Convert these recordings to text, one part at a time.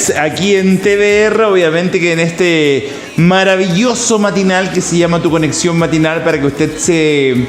lunes aquí en TVR, obviamente que en este maravilloso matinal que se llama Tu Conexión Matinal, para que usted se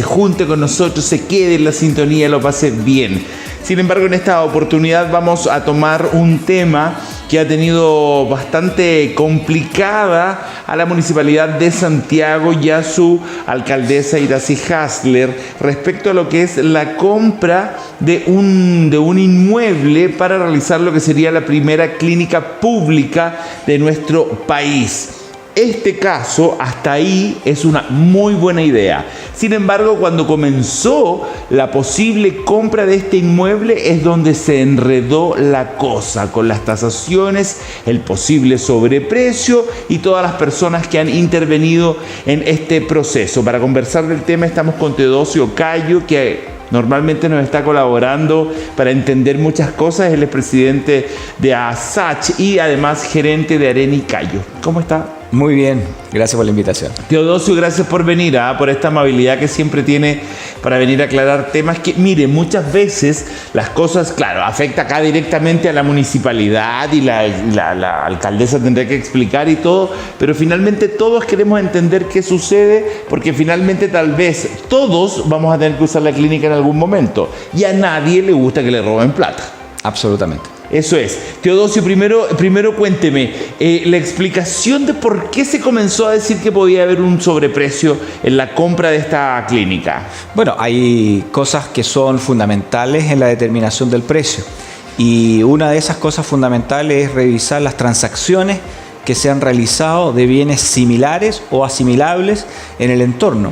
junte con nosotros, se quede en la sintonía, lo pase bien. Sin embargo, en esta oportunidad vamos a tomar un tema que ha tenido bastante complicada a la Municipalidad de Santiago y a su alcaldesa Iracy Hasler respecto a lo que es la compra de un inmueble para realizar lo que sería la primera clínica pública de nuestro país. Este caso, hasta ahí, es una muy buena idea. Sin embargo, cuando comenzó la posible compra de este inmueble es donde se enredó la cosa, con las tasaciones, el posible sobreprecio y todas las personas que han intervenido en este proceso. Para conversar del tema estamos con Teodosio Cayo, que normalmente nos está colaborando para entender muchas cosas. Él es presidente de ASACH y además gerente de Arena y Cayo. ¿Cómo está? Muy bien, gracias por la invitación. Teodosio, gracias por venir, por esta amabilidad que siempre tiene para venir a aclarar temas que, mire, muchas veces las cosas, claro, afecta acá directamente a la municipalidad y la alcaldesa tendrá que explicar y todo, pero finalmente todos queremos entender qué sucede, porque finalmente tal vez todos vamos a tener que usar la clínica en algún momento y a nadie le gusta que le roben plata. Absolutamente. Eso es. Teodosio, primero cuénteme la explicación de por qué se comenzó a decir que podía haber un sobreprecio en la compra de esta clínica. Bueno, hay cosas que son fundamentales en la determinación del precio. Y una de esas cosas fundamentales es revisar las transacciones que se han realizado de bienes similares o asimilables en el entorno.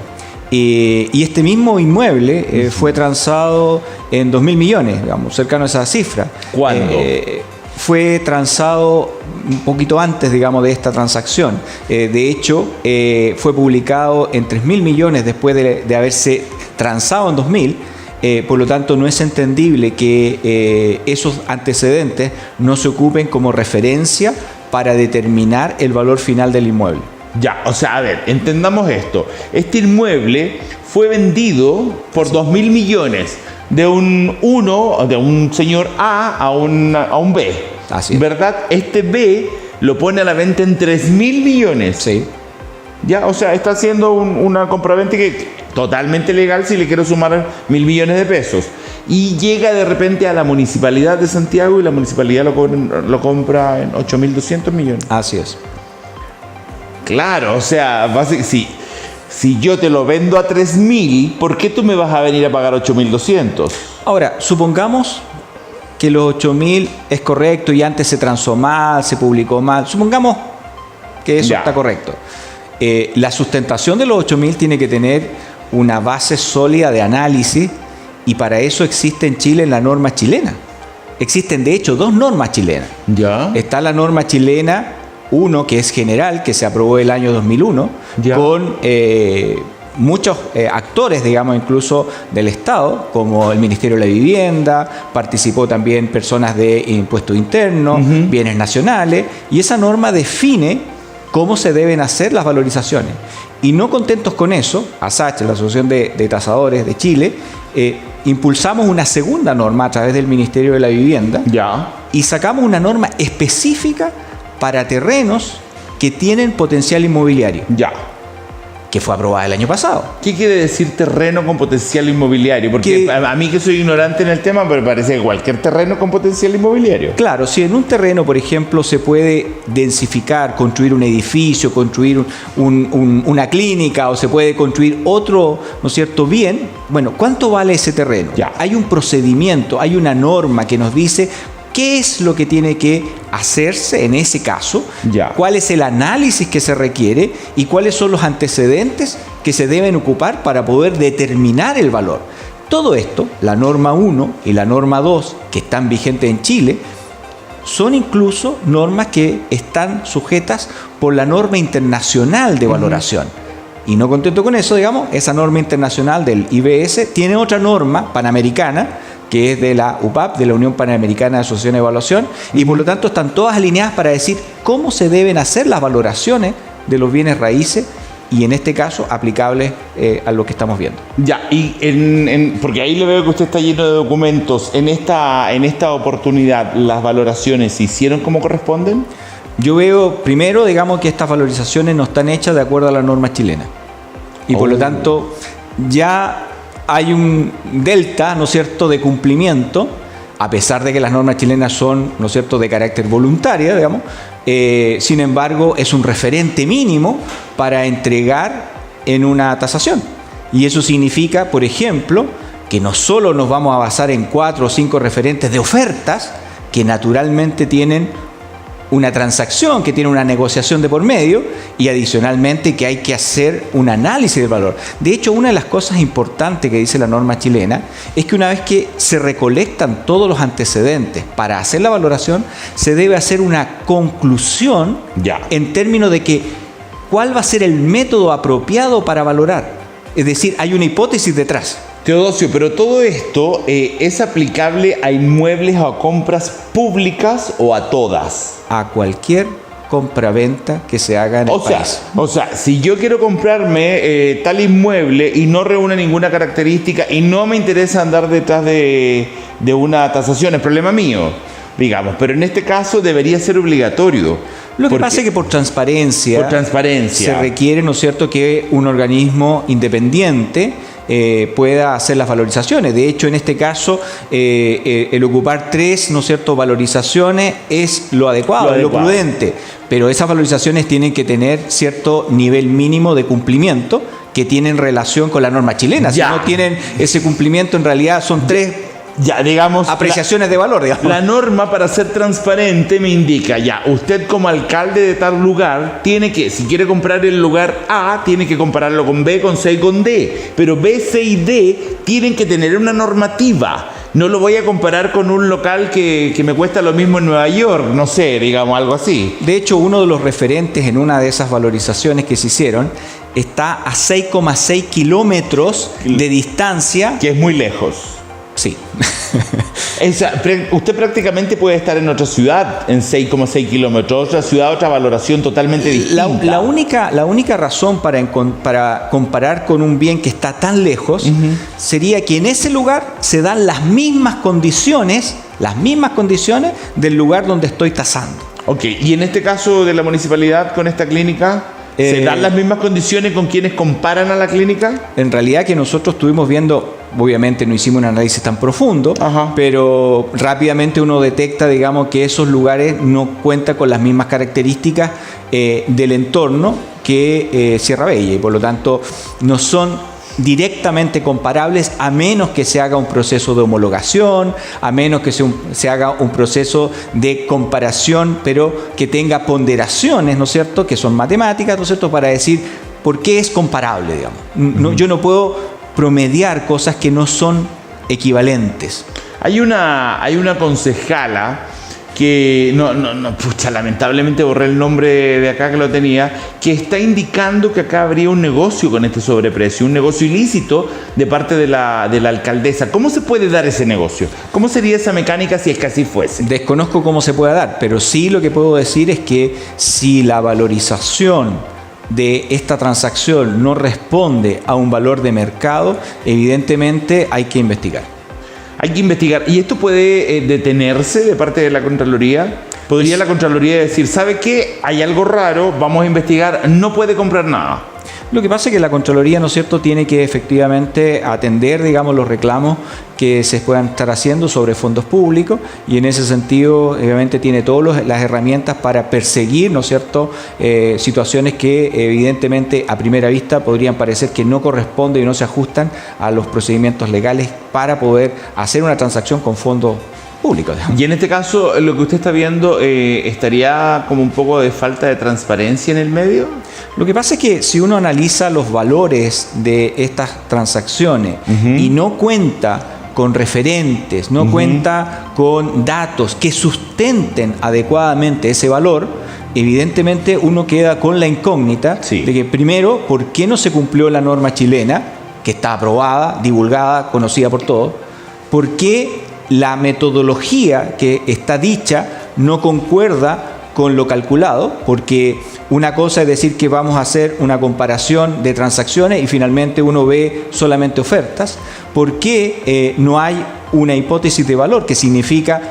Y este mismo inmueble fue transado en 2.000 millones, digamos, cercano a esa cifra. ¿Cuándo? Fue transado un poquito antes, digamos, de esta transacción. De hecho, fue publicado en 3.000 millones después de haberse transado en 2.000. Por lo tanto, no es entendible que esos antecedentes no se ocupen como referencia para determinar el valor final del inmueble. Ya, o sea, a ver, entendamos esto. Este inmueble fue vendido por 2.000 millones de un señor A a un B. Así es. ¿Verdad? Este B lo pone a la venta en 3.000 millones. Sí. Ya, o sea, está haciendo una compraventa que totalmente legal si le quiero sumar 1.000 millones de pesos. Y llega de repente a la Municipalidad de Santiago y la Municipalidad lo compra en 8.200 millones. Así es. Claro, o sea, si yo te lo vendo a 3.000, ¿por qué tú me vas a venir a pagar 8.200? Ahora, supongamos que los 8.000 es correcto y antes se transó mal, se publicó mal. Supongamos que eso está correcto. La sustentación de los 8.000 tiene que tener una base sólida de análisis y para eso existe en Chile la norma chilena. Existen, de hecho, dos normas chilenas. ¿Ya? Está la norma chilena, uno que es general, que se aprobó el año 2001, con muchos actores, digamos, incluso del Estado, como el Ministerio de la Vivienda, participó también personas de impuestos internos, bienes nacionales, y esa norma define cómo se deben hacer las valorizaciones. Y no contentos con eso, ASACH, la Asociación de Tasadores de Chile, impulsamos una segunda norma a través del Ministerio de la Vivienda y sacamos una norma específica para terrenos que tienen potencial inmobiliario. Que fue aprobada el año pasado. ¿Qué quiere decir terreno con potencial inmobiliario? Porque a mí, que soy ignorante en el tema, me parece que cualquier terreno con potencial inmobiliario. Claro, si en un terreno, por ejemplo, se puede densificar, construir un edificio, construir una clínica o se puede construir otro, ¿no es cierto?, bien, bueno, ¿cuánto vale ese terreno? Hay un procedimiento, hay una norma que nos dice qué es lo que tiene que hacerse en ese caso, cuál es el análisis que se requiere y cuáles son los antecedentes que se deben ocupar para poder determinar el valor. Todo esto, la norma 1 y la norma 2, que están vigentes en Chile, son incluso normas que están sujetas por la norma internacional de valoración. Y no contento con eso, digamos, esa norma internacional del IBS tiene otra norma panamericana, que es de la UPAP, de la Unión Panamericana de Asociación de Evaluación, y por lo tanto están todas alineadas para decir cómo se deben hacer las valoraciones de los bienes raíces y en este caso aplicables a lo que estamos viendo. Ya, y porque ahí le veo que usted está lleno de documentos. En esta oportunidad, ¿las valoraciones se hicieron como corresponden? Yo veo, primero, digamos que estas valorizaciones no están hechas de acuerdo a la norma chilena. Y por lo tanto, ya hay un delta, ¿no es cierto?, de cumplimiento, a pesar de que las normas chilenas son, ¿no es cierto?, de carácter voluntario, digamos. Sin embargo, es un referente mínimo para entregar en una tasación. Y eso significa, por ejemplo, que no solo nos vamos a basar en 4 o 5 referentes de ofertas que naturalmente tienen una transacción, que tiene una negociación de por medio, y adicionalmente que hay que hacer un análisis del valor. De hecho, una de las cosas importantes que dice la norma chilena es que una vez que se recolectan todos los antecedentes para hacer la valoración, se debe hacer una conclusión en términos de que cuál va a ser el método apropiado para valorar. Es decir, hay una hipótesis detrás. Teodosio, pero todo esto ¿es aplicable a inmuebles o a compras públicas o a todas? A cualquier compraventa que se haga en el país. O sea, si yo quiero comprarme tal inmueble y no reúne ninguna característica y no me interesa andar detrás de una tasación, es problema mío, digamos, pero en este caso debería ser obligatorio. Lo que pasa es que por transparencia se requiere, ¿no es cierto?, que un organismo independiente pueda hacer las valorizaciones. De hecho, en este caso, el ocupar 3, ¿no es cierto?, valorizaciones es lo adecuado, lo prudente. Pero esas valorizaciones tienen que tener cierto nivel mínimo de cumplimiento que tienen relación con la norma chilena. Si no tienen ese cumplimiento, en realidad son 3 digamos, apreciaciones de valor, digamos. La norma, para ser transparente, me indica, usted como alcalde de tal lugar tiene que, si quiere comprar el lugar A, tiene que compararlo con B, con C y con D. Pero B, C y D tienen que tener una normativa. No lo voy a comparar con un local que me cuesta lo mismo en Nueva York, no sé, digamos, algo así. De hecho, uno de los referentes en una de esas valorizaciones que se hicieron está a 6,6 kilómetros de distancia. Que es muy lejos. Sí. Usted prácticamente puede estar en otra ciudad en 6,6 kilómetros, otra ciudad, otra valoración totalmente distinta. La única razón para comparar con un bien que está tan lejos sería que en ese lugar se dan las mismas condiciones del lugar donde estoy tasando. Ok, y en este caso de la municipalidad con esta clínica, ¿se dan las mismas condiciones con quienes comparan a la clínica? En realidad que nosotros estuvimos viendo, obviamente no hicimos un análisis tan profundo, pero rápidamente uno detecta, digamos, que esos lugares no cuentan con las mismas características del entorno que Sierra Bella, y por lo tanto no son directamente comparables, a menos que se haga un proceso de homologación, a menos que se haga un proceso de comparación, pero que tenga ponderaciones, ¿no es cierto?, que son matemáticas, ¿no es cierto?, para decir por qué es comparable, digamos. Yo no puedo promediar cosas que no son equivalentes. Hay una concejala que lamentablemente borré el nombre de acá que lo tenía, que está indicando que acá habría un negocio con este sobreprecio, un negocio ilícito de parte de la alcaldesa. ¿Cómo se puede dar ese negocio? ¿Cómo sería esa mecánica si es que así fuese? Desconozco cómo se pueda dar, pero sí lo que puedo decir es que si la valorización de esta transacción no responde a un valor de mercado, evidentemente hay que investigar. Hay que investigar. ¿Y esto puede detenerse de parte de la Contraloría? ¿Podría la Contraloría decir, ¿sabe qué? Hay algo raro, vamos a investigar, no puede comprar nada? Lo que pasa es que la Contraloría, ¿no es cierto?, tiene que efectivamente atender, digamos, los reclamos que se puedan estar haciendo sobre fondos públicos, y en ese sentido, obviamente, tiene todas las herramientas para perseguir, ¿no es cierto?, situaciones que evidentemente a primera vista podrían parecer que no corresponden y no se ajustan a los procedimientos legales para poder hacer una transacción con fondos públicos. Y en este caso, lo que usted está viendo, ¿estaría como un poco de falta de transparencia en el medio? Lo que pasa es que si uno analiza los valores de estas transacciones y no cuenta con referentes, no cuenta con datos que sustenten adecuadamente ese valor, evidentemente uno queda con la incógnita de que, primero, ¿por qué no se cumplió la norma chilena, que está aprobada, divulgada, conocida por todos? ¿Por qué la metodología que está dicha no concuerda con lo calculado? Porque Una cosa es decir que vamos a hacer una comparación de transacciones y finalmente uno ve solamente ofertas. ¿Por qué no hay una hipótesis de valor? Que significa,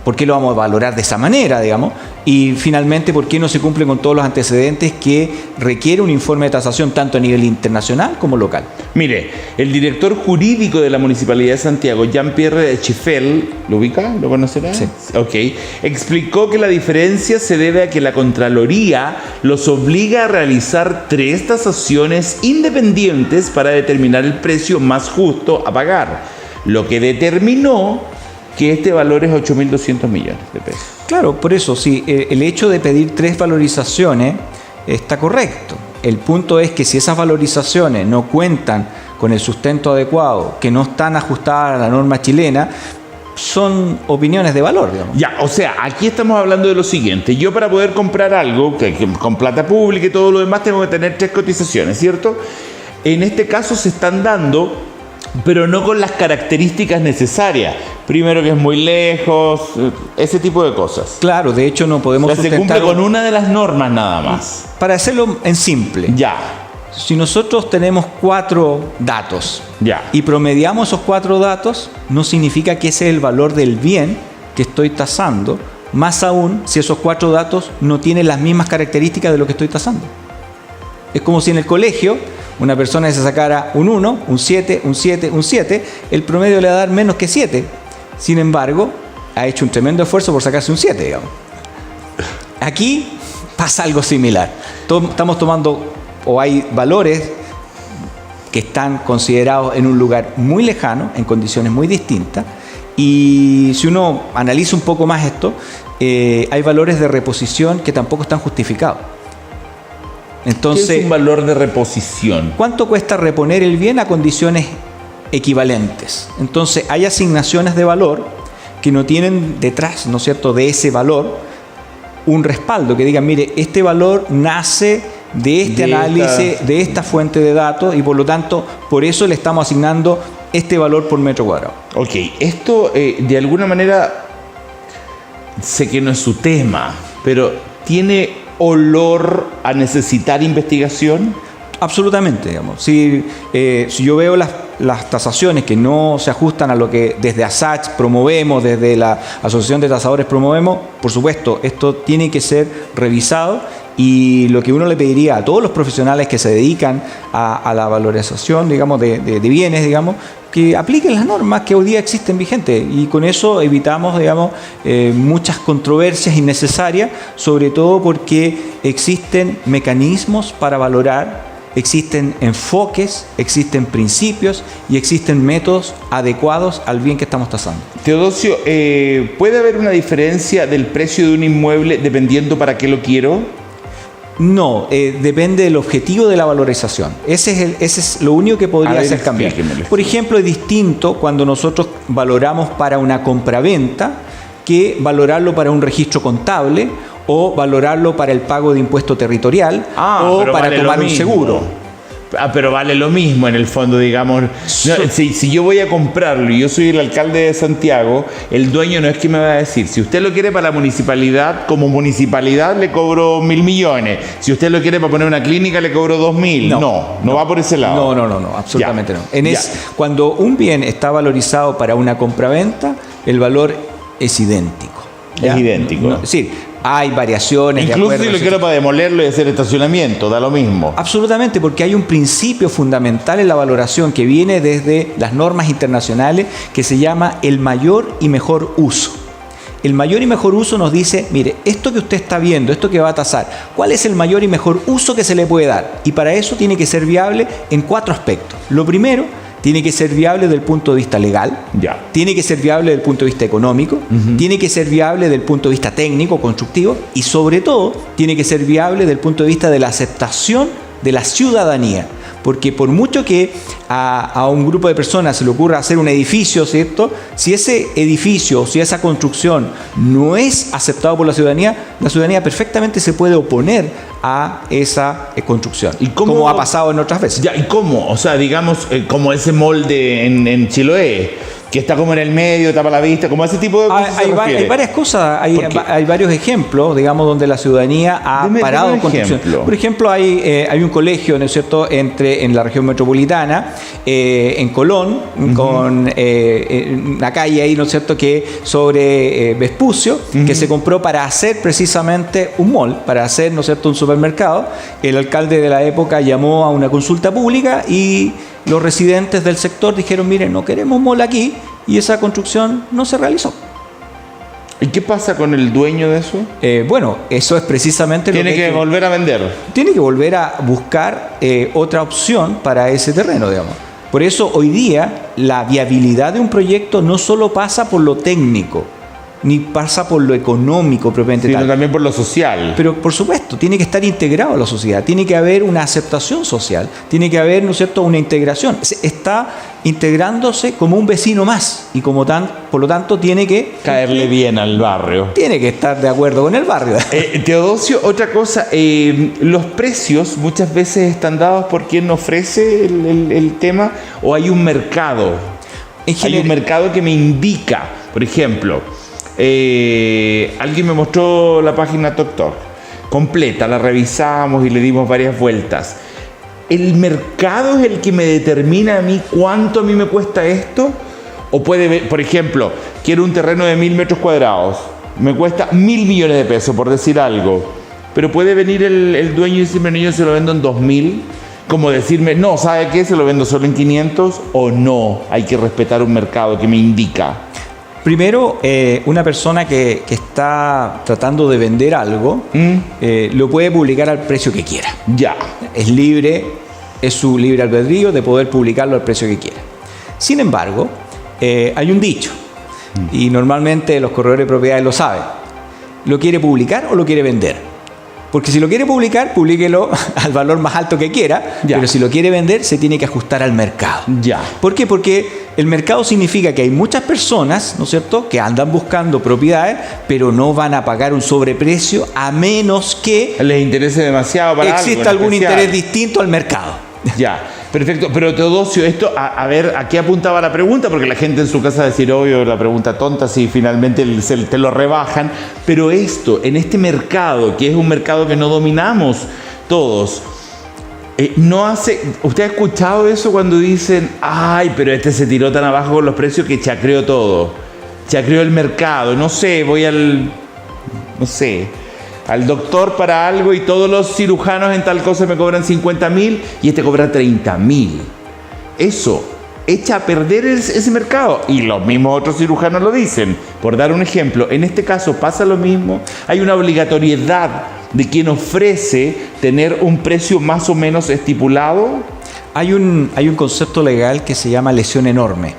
¿por qué lo vamos a valorar de esa manera, digamos? Y finalmente, ¿por qué no se cumplen con todos los antecedentes que requiere un informe de tasación tanto a nivel internacional como local? Mire, el director jurídico de la Municipalidad de Santiago, Jean-Pierre Chiffel, ¿lo ubica? ¿Lo conocerá? Sí. Ok. Explicó que la diferencia se debe a que la Contraloría los obliga a realizar 3 tasaciones independientes para determinar el precio más justo a pagar, lo que determinó que este valor es 8.200 millones de pesos. Claro, por eso, sí, el hecho de pedir 3 valorizaciones está correcto. El punto es que si esas valorizaciones no cuentan con el sustento adecuado, que no están ajustadas a la norma chilena, son opiniones de valor, digamos. Ya, o sea, aquí estamos hablando de lo siguiente. Yo para poder comprar algo, que con plata pública y todo lo demás, tengo que tener 3 cotizaciones, ¿cierto? En este caso se están dando, pero no con las características necesarias. Primero que es muy lejos, ese tipo de cosas. Claro, de hecho no podemos Se cumple con una de las normas nada más. Para hacerlo en simple. Ya. Si nosotros tenemos 4 datos Ya. y promediamos esos 4 datos, no significa que ese es el valor del bien que estoy tasando, más aún si esos 4 datos no tienen las mismas características de lo que estoy tasando. Es como si en el colegio una persona se sacara un 1, un 7, un 7, un 7, el promedio le va a dar menos que 7. Sin embargo, ha hecho un tremendo esfuerzo por sacarse un 7, digamos. Aquí pasa algo similar. Estamos tomando, o hay valores que están considerados en un lugar muy lejano, en condiciones muy distintas, y si uno analiza un poco más esto, hay valores de reposición que tampoco están justificados. Entonces, ¿qué es un valor de reposición? ¿Cuánto cuesta reponer el bien a condiciones equivalentes? Entonces, hay asignaciones de valor que no tienen detrás, ¿no es cierto?, de ese valor un respaldo, que digan, mire, este valor nace de este análisis, de esta fuente de datos, y por lo tanto, por eso le estamos asignando este valor por metro cuadrado. Ok, esto de alguna manera, sé que no es su tema, pero ¿tiene olor a necesitar investigación? Absolutamente, digamos. Si yo veo las tasaciones que no se ajustan a lo que desde ASACH promovemos, desde la Asociación de Tasadores promovemos, por supuesto, esto tiene que ser revisado, y lo que uno le pediría a todos los profesionales que se dedican a la valorización, digamos, de bienes, digamos, que apliquen las normas que hoy día existen vigentes, y con eso evitamos, digamos, muchas controversias innecesarias, sobre todo porque existen mecanismos para valorar, existen enfoques, existen principios y existen métodos adecuados al bien que estamos tasando. Teodosio, ¿puede haber una diferencia del precio de un inmueble dependiendo para qué lo quiero? No, depende del objetivo de la valorización. Ese es lo único que podría hacer cambiar. Por ejemplo, es distinto cuando nosotros valoramos para una compraventa que valorarlo para un registro contable, o valorarlo para el pago de impuesto territorial, o para tomar un seguro. Pero vale lo mismo en el fondo, digamos. No, si yo voy a comprarlo y yo soy el alcalde de Santiago, el dueño no es que me va a decir, si usted lo quiere para la municipalidad, como municipalidad le cobro 1.000 millones. Si usted lo quiere para poner una clínica, le cobro 2.000. No va por ese lado. No, absolutamente no. Cuando un bien está valorizado para una compraventa, el valor es idéntico. ¿Ya? Es idéntico. Sí, hay variaciones. Incluso si lo quiero para demolerlo y hacer estacionamiento, da lo mismo. Absolutamente, porque hay un principio fundamental en la valoración que viene desde las normas internacionales, que se llama el mayor y mejor uso. El mayor y mejor uso nos dice, mire, esto que usted está viendo, esto que va a tasar, ¿cuál es el mayor y mejor uso que se le puede dar? Y para eso tiene que ser viable en 4 aspectos. Lo primero, tiene que ser viable desde el punto de vista legal, tiene que ser viable desde el punto de vista económico, tiene que ser viable desde el punto de vista técnico, constructivo, y sobre todo tiene que ser viable desde el punto de vista de la aceptación de la ciudadanía. Porque por mucho que a un grupo de personas se le ocurra hacer un edificio, ¿cierto? Si ese edificio, si esa construcción no es aceptado por la ciudadanía perfectamente se puede oponer a esa construcción. ¿Y cómo, como ha pasado en otras veces? ¿Y cómo? O sea, digamos, como ese molde en Chiloé. que está como en el medio, tapa la vista, como ese tipo de cosas. Hay varias cosas, hay varios ejemplos, digamos, donde la ciudadanía ha parado construcción. Por ejemplo, hay un colegio, ¿no es cierto?, en la región metropolitana, en Colón, con una calle ahí, ¿no es cierto?, que sobre Vespucio, que se compró para hacer precisamente un mall, para hacer, ¿no es cierto?, un supermercado. El alcalde de la época llamó a una consulta pública y los residentes del sector dijeron, miren, no queremos mall aquí, y esa construcción no se realizó. ¿Y qué pasa con el dueño de eso? Bueno, eso es precisamente Tiene que volver a vender. Tiene que volver a buscar otra opción para ese terreno, digamos. Por eso hoy día la viabilidad de un proyecto no solo pasa por lo técnico, ni pasa por lo económico propiamente sino tal, también por lo social. Pero por supuesto, tiene que estar integrado a la sociedad, tiene que haber una aceptación social, tiene que haber, ¿no es cierto?, una integración. Está integrándose como un vecino más y por lo tanto tiene que caerle bien al barrio. Tiene que estar de acuerdo con el barrio. Teodosio, otra cosa, los precios muchas veces están dados por quien ofrece el tema, o hay un mercado. Hay un mercado que me indica, por ejemplo, alguien me mostró la página TokTok completa, la revisamos y le dimos varias vueltas. ¿El mercado es el que me determina a mí cuánto a mí me cuesta esto? O puede, por ejemplo, quiero un terreno de 1000 metros cuadrados, me cuesta 1.000 millones de pesos, por decir algo, pero puede venir el dueño y decirme, no, yo se lo vendo en 2.000, como decirme, no, ¿sabe qué? Se lo vendo solo en 500, o no, hay que respetar un mercado que me indica. Primero, una persona que está tratando de vender algo, lo puede publicar al precio que quiera. Ya. Es libre, es su libre albedrío de poder publicarlo al precio que quiera. Sin embargo, hay un dicho, y normalmente los corredores de propiedades lo saben. ¿Lo quiere publicar o lo quiere vender? Porque si lo quiere publicar, publíquelo al valor más alto que quiera, pero si lo quiere vender, se tiene que ajustar al mercado. Ya. ¿Por qué? Porque el mercado significa que hay muchas personas, ¿no es cierto?, que andan buscando propiedades, pero no van a pagar un sobreprecio a menos que les interese demasiado para exista algún interés distinto al mercado. Ya, perfecto. Pero Teodosio, esto, a ver, ¿a qué apuntaba la pregunta? Porque la gente en su casa va a decir, obvio, la pregunta tonta, si finalmente te lo rebajan. Pero esto, en este mercado, que es un mercado que no dominamos todos, no hace... ¿Usted ha escuchado eso cuando dicen, ay, pero este se tiró tan abajo con los precios que chacreó todo? Chacreó el mercado. No sé, voy al doctor para algo y todos los cirujanos en tal cosa me cobran 50.000 y este cobra 30.000. Eso echa a perder ese mercado. Y los mismos otros cirujanos lo dicen. Por dar un ejemplo, en este caso pasa lo mismo. Hay una obligatoriedad de quien ofrece tener un precio más o menos estipulado. Hay un concepto legal que se llama lesión enorme.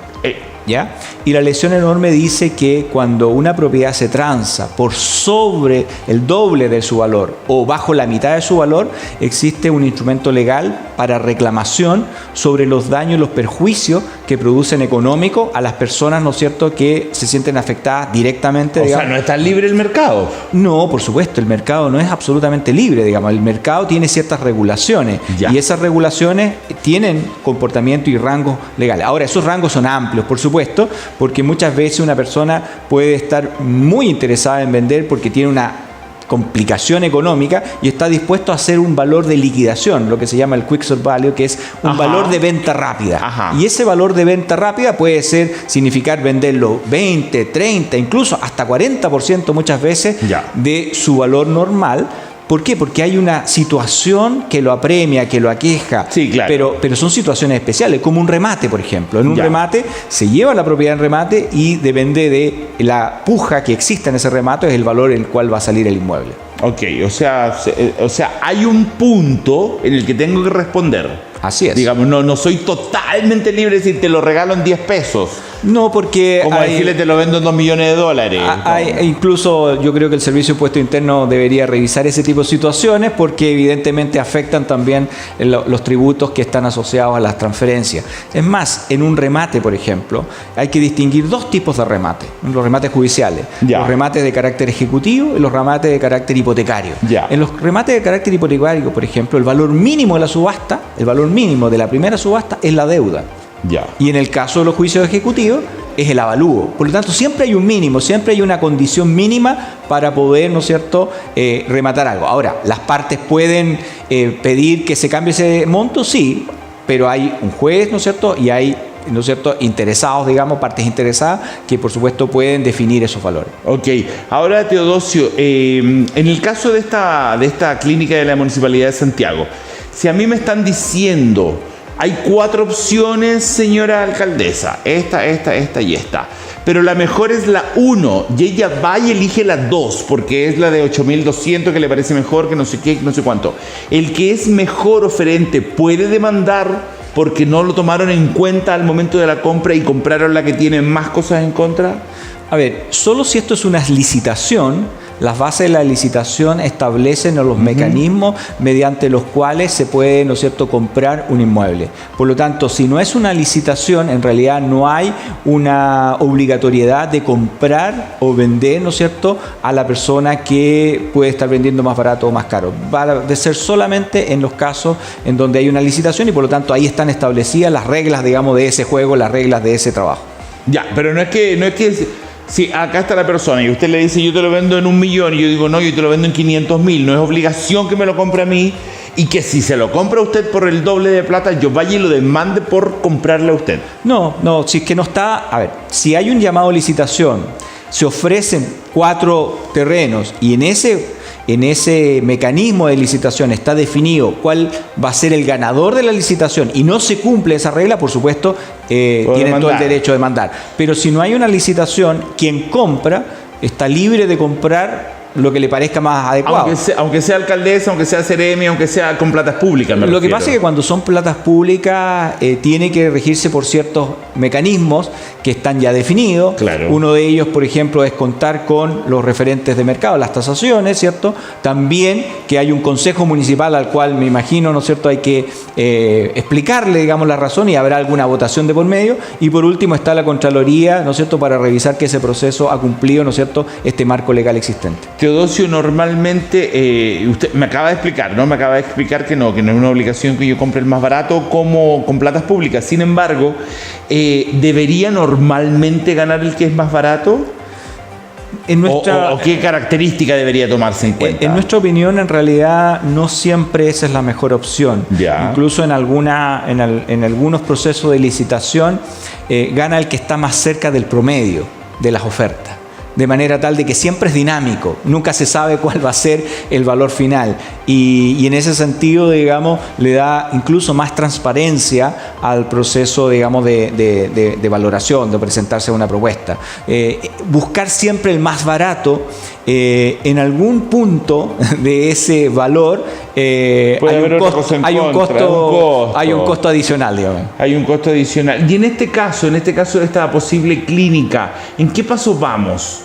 ¿Ya? Y la lesión enorme dice que cuando una propiedad se transa por sobre el doble de su valor o bajo la mitad de su valor, existe un instrumento legal para reclamación sobre los daños y los perjuicios que producen económicos a las personas, ¿no es cierto?, que se sienten afectadas directamente. O sea, ¿no está libre el mercado? No, por supuesto, el mercado no es absolutamente libre, digamos. El mercado tiene ciertas regulaciones y esas regulaciones tienen comportamiento y rangos legales. Ahora, esos rangos son amplios, por supuesto, porque muchas veces una persona puede estar muy interesada en vender porque tiene una complicación económica y está dispuesto a hacer un valor de liquidación, lo que se llama el quick sort value, que es un valor de venta rápida. Y ese valor de venta rápida puede significar venderlo 20, 30, incluso hasta 40% muchas veces de su valor normal. ¿Por qué? Porque hay una situación que lo apremia, que lo aqueja. Sí, claro. Pero son situaciones especiales, como un remate, por ejemplo. En un remate se lleva la propiedad en remate y depende de la puja que exista en ese remate, es el valor en el cual va a salir el inmueble. Ok, o sea, hay un punto en el que tengo que responder. Así es. Digamos, no soy totalmente libre de decir, te lo regalo en 10 pesos. No, porque... Como decirle, te lo vendo en $2 millones. Incluso yo creo que el Servicio de Impuesto Interno debería revisar ese tipo de situaciones porque evidentemente afectan también los tributos que están asociados a las transferencias. Es más, en un remate, por ejemplo, hay que distinguir dos tipos de remate. Los remates judiciales. Los remates de carácter ejecutivo y los remates de carácter hipotecario. En los remates de carácter hipotecario, por ejemplo, el valor mínimo de la subasta, el valor mínimo de la primera subasta es la deuda. Y en el caso de los juicios ejecutivos, es el avalúo. Por lo tanto, siempre hay un mínimo, siempre hay una condición mínima para poder, ¿no es cierto?, rematar algo. Ahora, las partes pueden pedir que se cambie ese monto, sí, pero hay un juez, ¿no es cierto?, y hay, ¿no es cierto?, interesados, digamos, partes interesadas, que por supuesto pueden definir esos valores. Ok, ahora Teodosio, en el caso de esta clínica de la Municipalidad de Santiago, si a mí me están diciendo, hay 4 opciones, señora alcaldesa, esta y esta, pero la mejor es la 1, y ella va y elige la 2, porque es la de 8.200 que le parece mejor, que no sé qué, no sé cuánto. El que es mejor oferente puede demandar porque no lo tomaron en cuenta al momento de la compra y compraron la que tiene más cosas en contra. A ver, solo si esto es una licitación, las bases de la licitación establecen los mecanismos mediante los cuales se puede, ¿no es cierto?, comprar un inmueble. Por lo tanto, si no es una licitación, en realidad no hay una obligatoriedad de comprar o vender, ¿no es cierto?, a la persona que puede estar vendiendo más barato o más caro. Va a ser solamente en los casos en donde hay una licitación y por lo tanto ahí están establecidas las reglas, digamos, de ese juego, las reglas de ese trabajo. Ya, pero no es que si acá está la persona y usted le dice yo te lo vendo en 1 millón y yo digo no, yo te lo vendo en 500.000, no es obligación que me lo compre a mí y que si se lo compra a usted por el doble de plata yo vaya y lo demande por comprarle a usted. No, si es que no está, a ver, si hay un llamado a licitación, se ofrecen 4 terrenos y en ese mecanismo de licitación está definido cuál va a ser el ganador de la licitación y no se cumple esa regla, por supuesto, tienen todo el derecho de demandar. Pero si no hay una licitación, quien compra está libre de comprar lo que le parezca más adecuado. Aunque sea alcaldesa, aunque sea Ceremi, aunque sea con platas públicas. Lo que pasa es que cuando son platas públicas tiene que regirse por ciertos mecanismos que están ya definidos. Claro. Uno de ellos, por ejemplo, es contar con los referentes de mercado, las tasaciones, ¿cierto? También que hay un consejo municipal al cual me imagino, ¿no es cierto?, hay que explicarle, digamos, la razón y habrá alguna votación de por medio. Y por último está la Contraloría, ¿no es cierto?, para revisar que ese proceso ha cumplido, ¿no es cierto?, este marco legal existente. Teodosio, normalmente, usted me acaba de explicar, ¿no? Me acaba de explicar que no es una obligación que yo compre el más barato como con platas públicas. Sin embargo, ¿debería normalmente ganar el que es más barato? ¿O qué característica debería tomarse en cuenta? En nuestra opinión, en realidad, no siempre esa es la mejor opción. Ya. Incluso en algunos procesos de licitación, gana el que está más cerca del promedio de las ofertas. De manera tal de que siempre es dinámico, nunca se sabe cuál va a ser el valor final y en ese sentido, digamos, le da incluso más transparencia al proceso, digamos, de valoración, de presentarse una propuesta. Buscar siempre el más barato, en algún punto de ese valor hay un costo adicional, digamos. Hay un costo adicional. Y en este caso de esta posible clínica, ¿en qué paso vamos?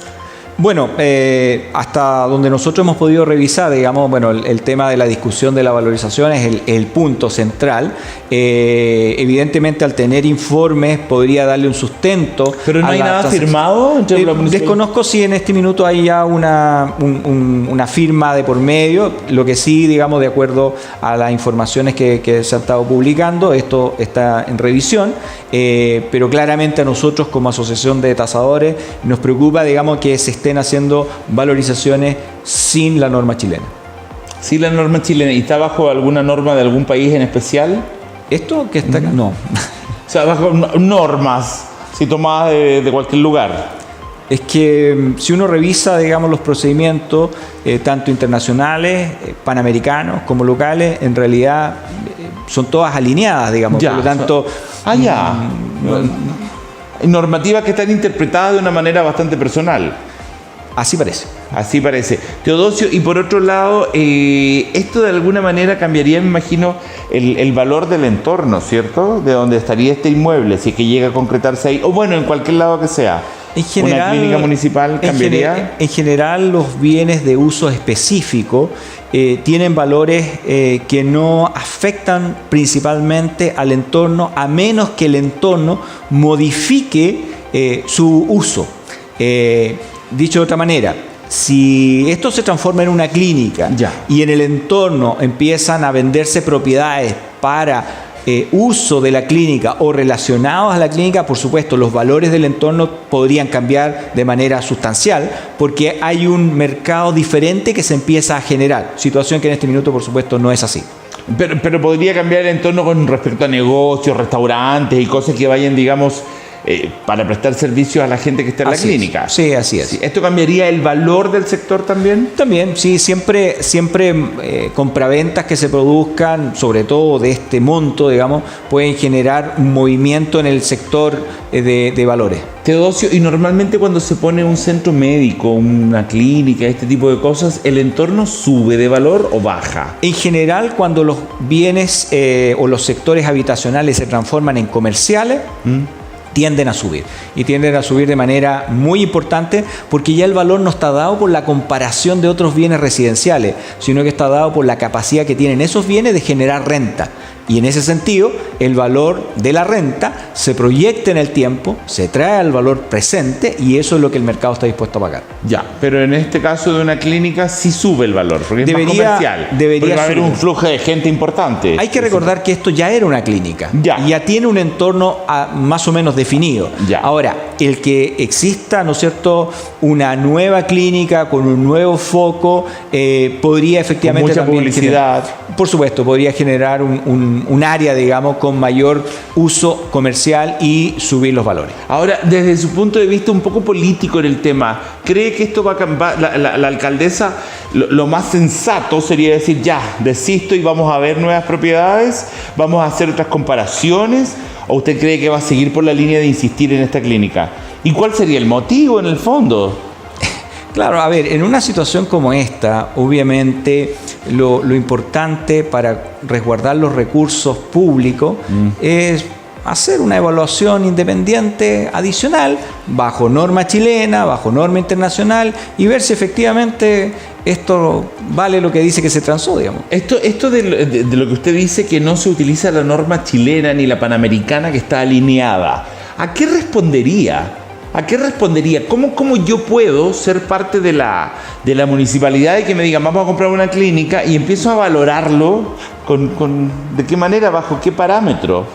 Bueno, hasta donde nosotros hemos podido revisar, digamos, bueno, el tema de la discusión de la valorización es el punto central. Evidentemente, al tener informes, podría darle un sustento. ¿Pero no hay nada firmado entre la municipalidad? Desconozco si en este minuto hay ya una firma de por medio. Lo que sí, digamos, de acuerdo a las informaciones que se han estado publicando, esto está en revisión. Pero claramente a nosotros, como asociación de tasadores, nos preocupa, digamos, que se estén haciendo valorizaciones sin la norma chilena. ¿Sin la norma chilena? ¿Y está bajo alguna norma de algún país en especial? ¿Esto que está acá? No. O sea, bajo normas, si tomadas de cualquier lugar. Es que si uno revisa, digamos, los procedimientos, tanto internacionales, panamericanos como locales, en realidad son todas alineadas, digamos. Ya, por lo tanto... normativas que están interpretadas de una manera bastante personal. Así parece. Así parece. Teodosio, y por otro lado, esto de alguna manera cambiaría, me imagino, el valor del entorno, ¿cierto? De donde estaría este inmueble, si es que llega a concretarse ahí, o bueno, en cualquier lado que sea. En general, ¿una clínica municipal cambiaría? En general, los bienes de uso específico tienen valores que no afectan principalmente al entorno, a menos que el entorno modifique su uso. Dicho de otra manera, si esto se transforma en una clínica y en el entorno empiezan a venderse propiedades para uso de la clínica o relacionados a la clínica, por supuesto, los valores del entorno podrían cambiar de manera sustancial porque hay un mercado diferente que se empieza a generar, situación que en este minuto, por supuesto, no es así. Pero podría cambiar el entorno con respecto a negocios, restaurantes y cosas que vayan, digamos, para prestar servicios a la gente que está en la clínica. Sí, así es. ¿Esto cambiaría el valor del sector también? También, sí, siempre compraventas que se produzcan, sobre todo de este monto, digamos, pueden generar un movimiento en el sector de valores. Teodosio, y normalmente cuando se pone un centro médico, una clínica, este tipo de cosas, ¿el entorno sube de valor o baja? En general, cuando los bienes o los sectores habitacionales se transforman en comerciales, tienden a subir. Y tienden a subir de manera muy importante porque ya el valor no está dado por la comparación de otros bienes residenciales, sino que está dado por la capacidad que tienen esos bienes de generar renta. Y en ese sentido, el valor de la renta se proyecta en el tiempo, se trae al valor presente y eso es lo que el mercado está dispuesto a pagar. Ya, pero en este caso de una clínica sí sube el valor, porque es más comercial. Porque va a haber un flujo de gente importante. Hay que recordar que esto ya era una clínica. Ya tiene un entorno más o menos definido. Ya. Ahora, el que exista, ¿no es cierto?, una nueva clínica con un nuevo foco, podría efectivamente con mucha también publicidad. Por supuesto, podría generar un área, digamos, con mayor uso comercial y subir los valores. Ahora, desde su punto de vista un poco político en el tema, ¿cree que esto va a cambiar? La alcaldesa, lo más sensato sería decir, ya, desisto y vamos a ver nuevas propiedades, vamos a hacer otras comparaciones, o usted cree que va a seguir por la línea de insistir en esta clínica? ¿Y cuál sería el motivo en el fondo? Claro, a ver, en una situación como esta, obviamente lo importante para resguardar los recursos públicos es hacer una evaluación independiente adicional, bajo norma chilena, bajo norma internacional, y ver si efectivamente esto vale lo que dice que se transó, digamos. Esto de lo que usted dice, que no se utiliza la norma chilena ni la panamericana que está alineada, ¿a qué respondería? ¿A qué respondería? ¿Cómo yo puedo ser parte de la municipalidad y que me digan, vamos a comprar una clínica y empiezo a valorarlo de qué manera, bajo qué parámetro?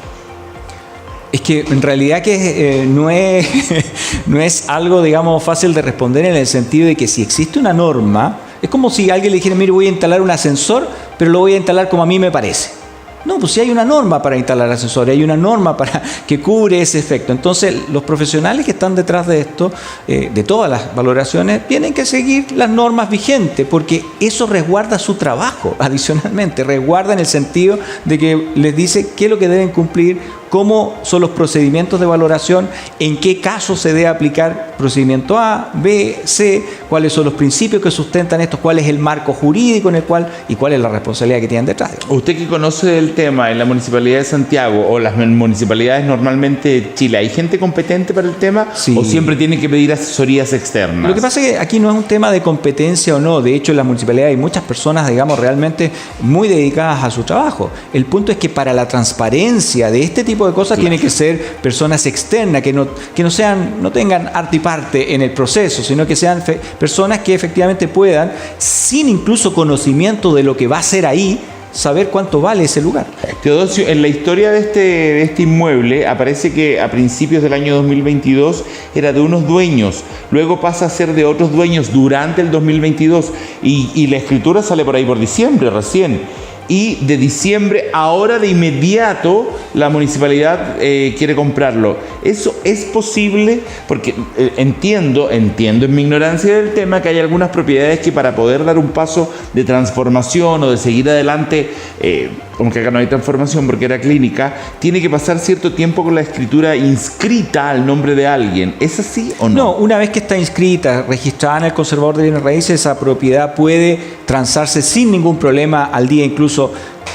Es que en realidad que no es algo, digamos, fácil de responder en el sentido de que si existe una norma, es como si alguien le dijera, mire, voy a instalar un ascensor, pero lo voy a instalar como a mí me parece. No, pues sí hay una norma para instalar ascensores, hay una norma para que cubre ese efecto. Entonces, los profesionales que están detrás de esto, de todas las valoraciones, tienen que seguir las normas vigentes, porque eso resguarda su trabajo adicionalmente, resguarda en el sentido de que les dice qué es lo que deben cumplir, cómo son los procedimientos de valoración, en qué caso se debe aplicar procedimiento A, B, C, cuáles son los principios que sustentan esto, cuál es el marco jurídico en el cual y cuál es la responsabilidad que tienen detrás. Usted que conoce el tema en la Municipalidad de Santiago o las municipalidades normalmente de Chile, ¿hay gente competente para el tema? Sí. ¿O siempre tiene que pedir asesorías externas? Lo que pasa es que aquí no es un tema de competencia o no. De hecho, en las municipalidades hay muchas personas, digamos, realmente muy dedicadas a su trabajo. El punto es que para la transparencia de este tipo de cosas tienen que ser personas externas, que no tengan arte y parte en el proceso, sino que sean personas que efectivamente puedan, sin incluso conocimiento de lo que va a ser ahí, saber cuánto vale ese lugar. Teodosio, en la historia de este inmueble aparece que a principios del año 2022 era de unos dueños, luego pasa a ser de otros dueños durante el 2022 y la escritura sale por ahí por diciembre recién. Y de diciembre, ahora de inmediato, la municipalidad quiere comprarlo. ¿Eso es posible? Porque entiendo en mi ignorancia del tema, que hay algunas propiedades que para poder dar un paso de transformación o de seguir adelante, aunque acá no hay transformación porque era clínica, tiene que pasar cierto tiempo con la escritura inscrita al nombre de alguien. ¿Es así o no? No, una vez que está inscrita, registrada en el conservador de bienes raíces, esa propiedad puede transarse sin ningún problema al día incluso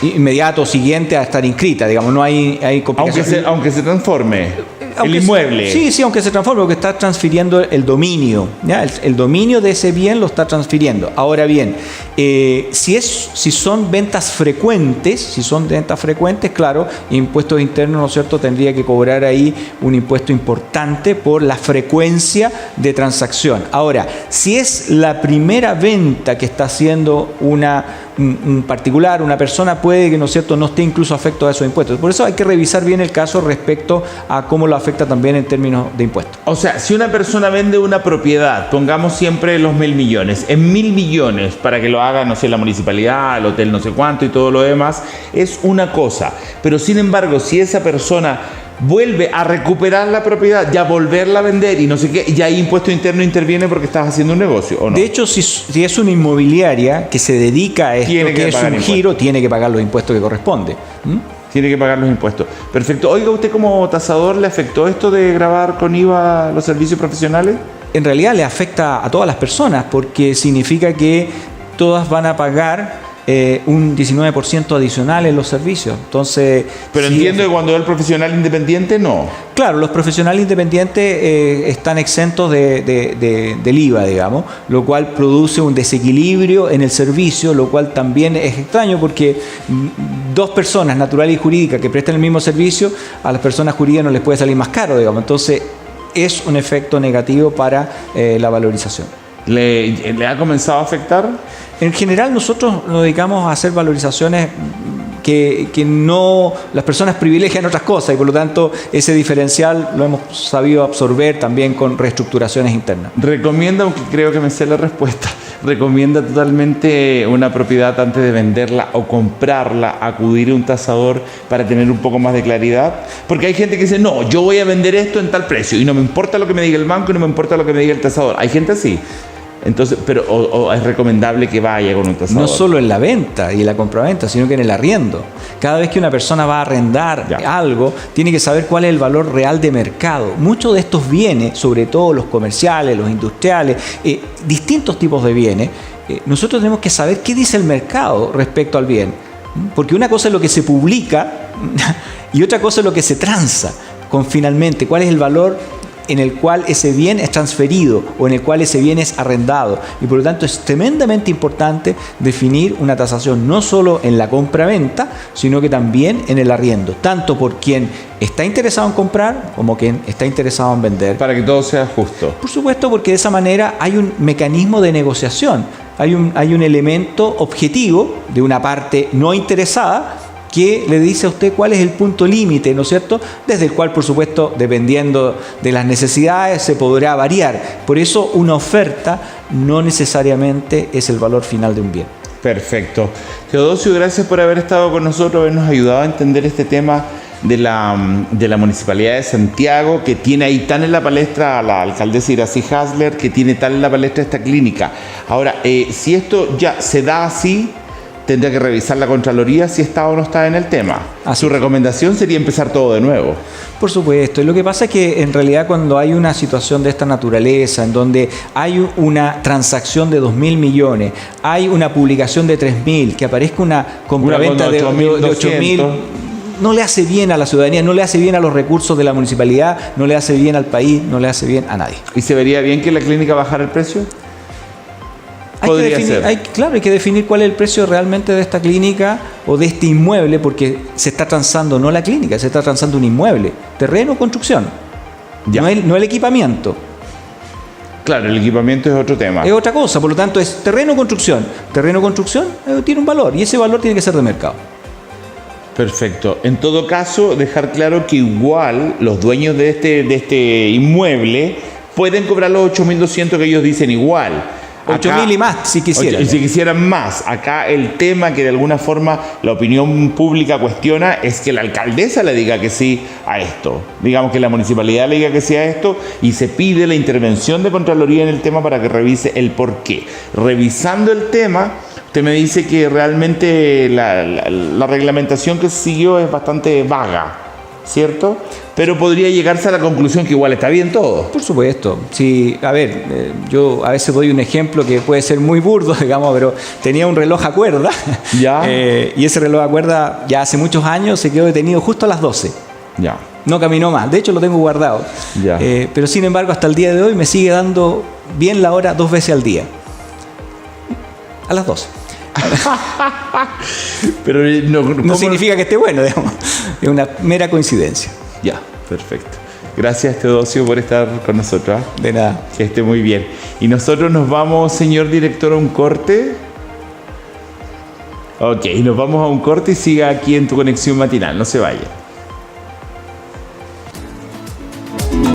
inmediato siguiente a estar inscrita, digamos, no hay complicaciones. Aunque se transforme el inmueble. Sí, aunque se transforme, porque está transfiriendo el dominio, ¿ya? El dominio de ese bien lo está transfiriendo. Ahora bien, si son ventas frecuentes, claro, impuestos internos, ¿no es cierto?, tendría que cobrar ahí un impuesto importante por la frecuencia de transacción. Ahora, si es la primera venta que está haciendo una un particular, una persona, puede que, ¿no es cierto?, no esté incluso afecto a esos impuestos. Por eso hay que revisar bien el caso respecto a cómo lo afecta también en términos de impuestos. O sea, si una persona vende una propiedad, pongamos siempre los 1.000 millones, en 1.000 millones para que lo haga, no sé, la municipalidad, el hotel no sé cuánto y todo lo demás, es una cosa. Pero sin embargo, si esa persona vuelve a recuperar la propiedad, ya volverla a vender y no sé qué, y ahí impuesto interno interviene porque estás haciendo un negocio, ¿o no? De hecho, si es una inmobiliaria que se dedica a esto, que es un giro, tiene que pagar los impuestos que corresponde. Tiene que pagar los impuestos. Perfecto. Oiga, ¿usted como tasador le afectó esto de grabar con IVA los servicios profesionales? En realidad le afecta a todas las personas porque significa que todas van a pagar un 19% adicional en los servicios. Entonces, pero sí, entiendo que cuando es el profesional independiente, no. Claro, los profesionales independientes están exentos del IVA, digamos, lo cual produce un desequilibrio en el servicio, lo cual también es extraño porque dos personas, natural y jurídica, que prestan el mismo servicio, a las personas jurídicas no les puede salir más caro, digamos. Entonces, es un efecto negativo para la valorización. ¿Le ha comenzado a afectar? En general nosotros nos dedicamos a hacer valorizaciones que no, las personas privilegian otras cosas y por lo tanto ese diferencial lo hemos sabido absorber también con reestructuraciones internas. ¿Recomienda, aunque creo que me sé la respuesta, recomienda totalmente una propiedad antes de venderla o comprarla, acudir a un tasador para tener un poco más de claridad? Porque hay gente que dice, no, yo voy a vender esto en tal precio y no me importa lo que me diga el banco y no me importa lo que me diga el tasador. Hay gente así. Entonces, pero o es recomendable que vaya con un tasador. No solo en la venta y en la compraventa, sino que en el arriendo. Cada vez que una persona va a arrendar algo, tiene que saber cuál es el valor real de mercado. Muchos de estos bienes, sobre todo los comerciales, los industriales, distintos tipos de bienes, nosotros tenemos que saber qué dice el mercado respecto al bien. Porque una cosa es lo que se publica y otra cosa es lo que se transa con finalmente cuál es el valor en el cual ese bien es transferido o en el cual ese bien es arrendado. Y por lo tanto es tremendamente importante definir una tasación no solo en la compra-venta, sino que también en el arriendo, tanto por quien está interesado en comprar como quien está interesado en vender. Para que todo sea justo. Por supuesto, porque de esa manera hay un mecanismo de negociación, hay un elemento objetivo de una parte no interesada que le dice a usted cuál es el punto límite, ¿no es cierto?, desde el cual, por supuesto, dependiendo de las necesidades, se podrá variar. Por eso, una oferta no necesariamente es el valor final de un bien. Perfecto. Teodosio, gracias por haber estado con nosotros, habernos ayudado a entender este tema de la Municipalidad de Santiago, que tiene ahí tan en la palestra a la alcaldesa Iracy Hasler, que tiene tan en la palestra esta clínica. Ahora, si esto ya se da así, tendría que revisar la Contraloría si está o no está en el tema. Su recomendación sería empezar todo de nuevo. Por supuesto. Y lo que pasa es que en realidad cuando hay una situación de esta naturaleza, en donde hay una transacción de 2.000 millones, hay una publicación de 3.000, que aparezca una compraventa de 8.000, no le hace bien a la ciudadanía, no le hace bien a los recursos de la municipalidad, no le hace bien al país, no le hace bien a nadie. ¿Y se vería bien que la clínica bajara el precio? Hay que definir cuál es el precio realmente de esta clínica o de este inmueble, porque se está transando no la clínica, se está transando un inmueble, terreno o construcción, no el equipamiento. Claro, el equipamiento es otro tema. Es otra cosa, por lo tanto es terreno o construcción. Terreno o construcción tiene un valor y ese valor tiene que ser de mercado. Perfecto. En todo caso, dejar claro que igual los dueños de este inmueble pueden cobrar los 8.200 que ellos dicen igual. 8.000 y más, si quisieran. Si quisieran más. Acá el tema que de alguna forma la opinión pública cuestiona es que la alcaldesa le diga que sí a esto. Digamos que la municipalidad le diga que sí a esto y se pide la intervención de Contraloría en el tema para que revise el porqué. Revisando el tema, usted me dice que realmente la reglamentación que siguió es bastante vaga, ¿cierto? Pero podría llegarse a la conclusión que igual está bien todo. Por supuesto. Sí, a ver, yo a veces doy un ejemplo que puede ser muy burdo, digamos, pero tenía un reloj a cuerda. ¿Ya? Y ese reloj a cuerda ya hace muchos años se quedó detenido justo a las 12. Ya. No caminó más. De hecho, lo tengo guardado. Ya. Pero sin embargo, hasta el día de hoy me sigue dando bien la hora 2 veces al día. A las 12. Pero no significa que esté bueno, digamos. Es una mera coincidencia. Ya, perfecto. Gracias, Teodosio, por estar con nosotros. De nada. Que esté muy bien. Y nosotros nos vamos, señor director, a un corte. Ok, nos vamos a un corte y siga aquí en tu conexión matinal, no se vaya.